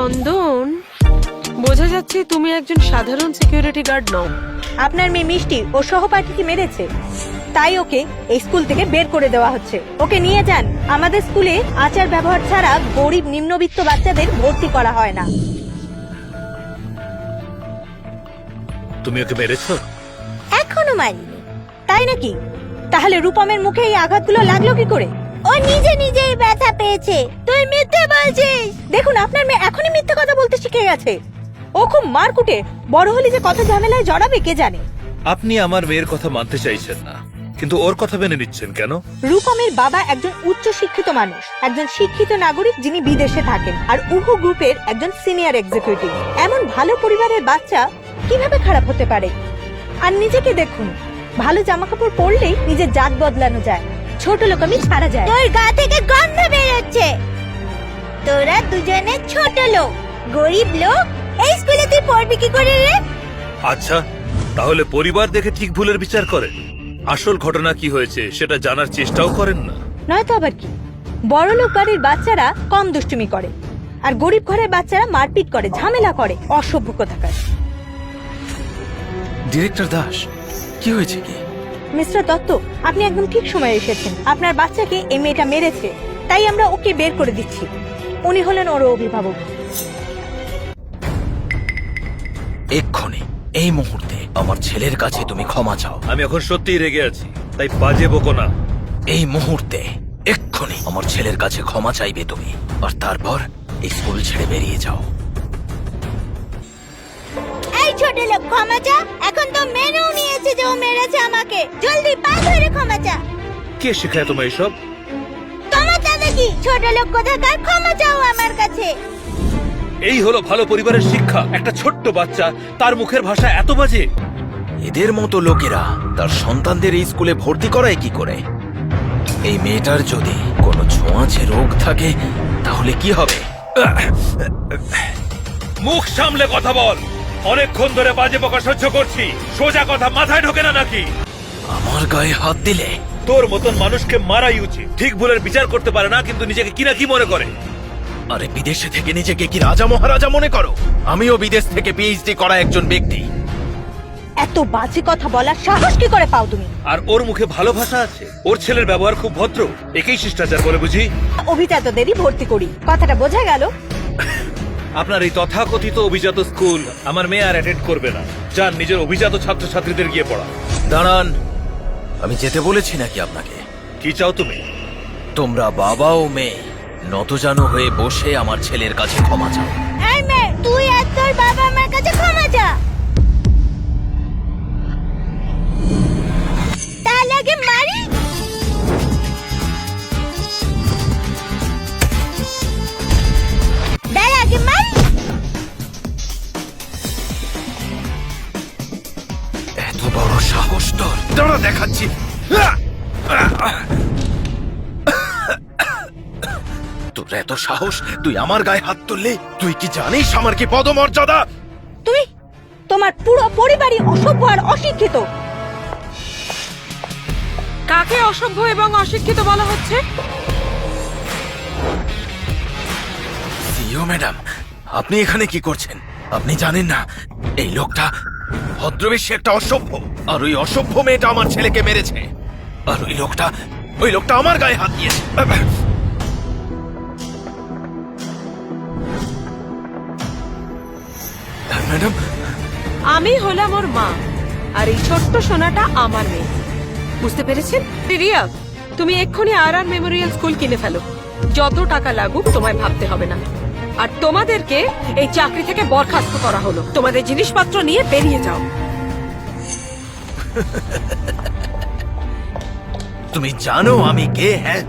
চন্দন, বোঝা যাচ্ছে তুমি একজন সাধারণ সিকিউরিটি গার্ড নও। আপনার মেয়ে মিষ্টি ও সহপাঠীকে মেরেছে, তাই ওকে এই স্কুল থেকে বের করে দেওয়া হচ্ছে। ওকে নিয়ে যান। আমাদের স্কুলে আচার ব্যবহার ছাড়া গরিব নিম্নবিত্ত বাচ্চাদের ভর্তি করা হয় না। তুমি ওকে মেরেছো? এখনো মারিনি। তাই নাকি? তাহলে রূপমের মুখে এই আঘাতগুলো লাগলো কি করে? ও নিজে নিজেই ব্যথা পেয়েছে। তুই মিথ্যে বলছিস। দেখুন, আপনার মেয়ে এখনই মিথ্যে কথা বলতে শিখে গেছে। ও খুব মারকুটে, বড় হলে যে কত ঝামেলায় জড়াবে কে জানে। আপনি আমার মেয়ের কথা মানতে চাইছেন না, কিন্তু ওর কথা মেনে নিচ্ছেন কেন? রূপমের বাবা একজন উচ্চ শিক্ষিত মানুষ, একজন শিক্ষিত নাগরিক যিনি বিদেশে থাকেন, আর উহু গ্রুপের একজন সিনিয়র এক্সিকিউটিভ। এমন ভালো পরিবারের বাচ্চা কিভাবে খারাপ হতে পারে? আর নিজেকে দেখুন, ভালো জামা কাপড় পরলেই নিজের জাত বদলানো যায়, ছোট লোক আমি ছাড়া যায়। তোর গা থেকে গন্ধ বের হচ্ছে। তোরা দুজনে ছোট লোক, গরিব লোক। এই স্কুলে তুই পড়বি কি করে রে? আচ্ছা, তাহলে পরিবার দেখে ঠিক ভুলের বিচার করেন, আসল ঘটনা কি হয়েছে সেটা জানার চেষ্টাও করেন না। নয়তো আবার কি? বড় লোক বাড়ির বাচ্চারা কম দুষ্টুমি করে, আর গরিব ঘরের বাচ্চারা মারপিট করে, ঝামেলা করে। অসভ্য কোথাকার। ডিরেক্টর দাস, কি হয়েছে কি? মিস্টার দত্ত, আপনি একদম ঠিক সময়ে এসেছেন। আপনার বাচ্চাকে এই মেয়েটা মেরেছে, তাই আমরা ওকে বের করে দিচ্ছি। উনি হলেন ওর অভিভাবক। এক্ষুনি, এই মুহূর্তে আমার ছেলের কাছে তুমি ক্ষমা চাও। আমি এখন সত্যিই রেগে আছি, তাই বাজে বকো না। এই মুহূর্তে, এক্ষুনি আমার ছেলের কাছে ক্ষমা চাইবে তুমি, আর তারপর এই স্কুল ছেড়ে বেরিয়ে যাও। এই ছোট লোক, ক্ষমা চা। এখন তো মেনেও নিয়েছে যে ও মেরেছে আমাকে। জলদি পা ধরে ক্ষমা চা। কে শেখায় তোমায় এসব? তোমার দাদা কি? ছোট লোক কোথাকার, ক্ষমা চাও আমার কাছে। এই হলো ভালো পরিবারের শিক্ষা? একটা ছোট্ট বাচ্চা, তার মুখের ভাষা এত বাজে। এদের মতো লোকেরা তার সন্তানদের এই স্কুলে ভর্তি করায় কি করে? এই মেয়েটার যদি কোনো ছোঁয়াচে রোগ থাকে তাহলে কি হবে? মুখ সামলে কথা বল। অনেকক্ষণ ধরে বাজে বকা সহ্য করছি, সোজা কথা মাথায় ঢোকে না নাকি? আমার গায়ে হাত দিলে? তোর মতন মানুষকে মারাই উচিত। ঠিক ভুলের বিচার করতে পারে না, কিন্তু নিজেকে কি না কি মনে করে। আরে বিদেশে থেকে নিজেকে কি রাজা মহারাজা মনে করো? আমিও বিদেশ থেকে পিএইচডি করা একজন ব্যক্তি। এত বাজে কথা বলার সাহস কি করে পাও তুমি? আর ওর মুখে ভালো ভাষা আছে। ওর ছেলের ব্যবহার খুব ভদ্র, একেই শিষ্টাচার বলে বুঝি। অভিজাতদেরই ভর্তি করি, কথাটা বোঝা গেল? আপনার এই তথাকথিত অভিজাত স্কুল আমার মেয়ে আর অ্যাটেন্ড করবে না। যান নিজের অভিজাত ছাত্রছাত্রীদের গিয়ে পড়া। দাঁড়ান, আমি যেতে বলেছি নাকি আপনাকে? কি চাও তুমি? তোমরা বাবা ও মেয়ে নতজানু হয়ে বসে আমার ছেলের কাছে ক্ষমা চাও। এই মেয়ে, তুই আর তোর বাবা আমার কাছে ক্ষমা চা। তার আগে মারি। তার আগে মারি। এত বড় সাহস তোর! দাঁড়া, দেখাচ্ছি। তোর এত সাহস, তুই আমার গায়ে হাত তুললি? তুই কি জানিস আমার কি পদমর্যাদা? তুই, তোমার পুরো পরিবারই অসভ্য আর অশিক্ষিত। কাকে অসভ্য এবং অশিক্ষিত বলা হচ্ছে? সিও ম্যাডাম, আপনি এখানে কি করছেন? আপনি জানেন না এই লোকটা ভদ্রবেশী একটা অসভ্য, আর ওই অসভ্য মেয়েটা আমার ছেলেকে মেরেছে, আর ওই লোকটা আমার গায়ে হাত দিয়েছে। ম্যাডাম, আমি হলাম ওর মা, আর এই ছোট্ট সোনাটা আমার মেয়ে। বুঝতে পেরেছেন? রিয়া, তুমি এক্ষুনি আর মেমোরিয়াল স্কুল কিনে ফেলো। যত টাকা লাগুক তোমায় ভাবতে হবে না। আর তোমাদেরকে এই চাকরি থেকে বরখাস্ত করা হলো। তোমাদের জিনিসপত্র নিয়ে বেরিয়ে যাও। তুমি জানো আমি কে? হ্যাঁ,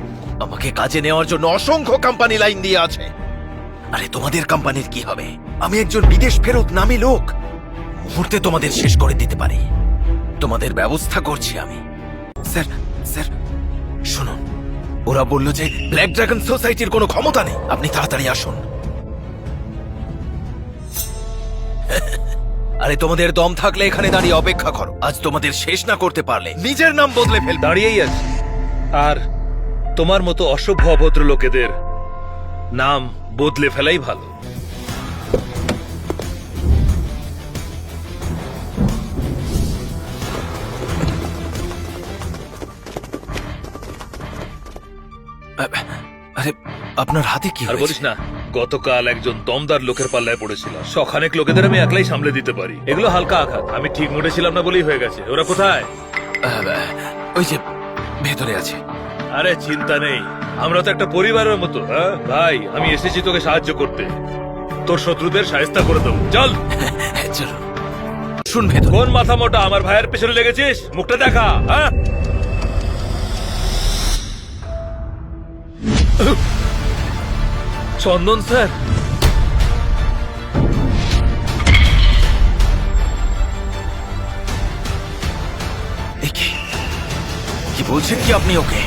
আমাকে কাজে নেওয়ার জন্য অসংখ্য কোম্পানি লাইন দিয়ে আছে। আরে তোমাদের কোম্পানির কি হবে? আমি একজন বিদেশ ফেরত নামী লোক, মুহূর্তে তোমাদের শেষ করে দিতে পারি। তোমাদের ব্যবস্থা করছি আমি। স্যার, স্যার শুনুন, ওরা বলল যে ব্ল্যাক ড্রাগন সোসাইটির কোনো ক্ষমতা নেই। আপনি তাড়াতাড়ি আসুন। আরে তোমাদের দম থাকলে এখানে দাঁড়িয়ে অপেক্ষা করো। আজ তোমাদের শেষ না করতে পারলে নিজের নাম বদলে ফেলবে। দাঁড়িয়েই আছে, আর তোমার মতো অসভ্য অভদ্র লোকেদের নাম বদলে ফেলাই ভালো। আপনার হাতে কি আর হয়েছে? বলিস না, গতকাল একজন দমদার লোকের পাল্লায় পড়েছিল। শখানেক লোকেদের আমি একলাই সামলে দিতে পারি। এগুলো হালকা আঘাত, আমি ঠিক মোটে ছিলাম না বলেই হয়ে গেছে। ওরা কোথায়? ওই যে ভেতরে আছে। আরে চিন্তা নেই, আমরা তো একটা পরিবারের মতো। হ্যাঁ ভাই, আমি এসেছি তোকে সাহায্য করতে। তোর শত্রুদের শায়েস্তা করে দেবো। চল। হ্যাঁ, চলুন। শুন ভেতরে। কোন মাথা মোটা আমার ভাইয়ের পেছনে লেগেছিস? মুখটা দেখা। হ্যাঁ, চন্দন স্যার। কি বলছেন কি আপনি ওকে?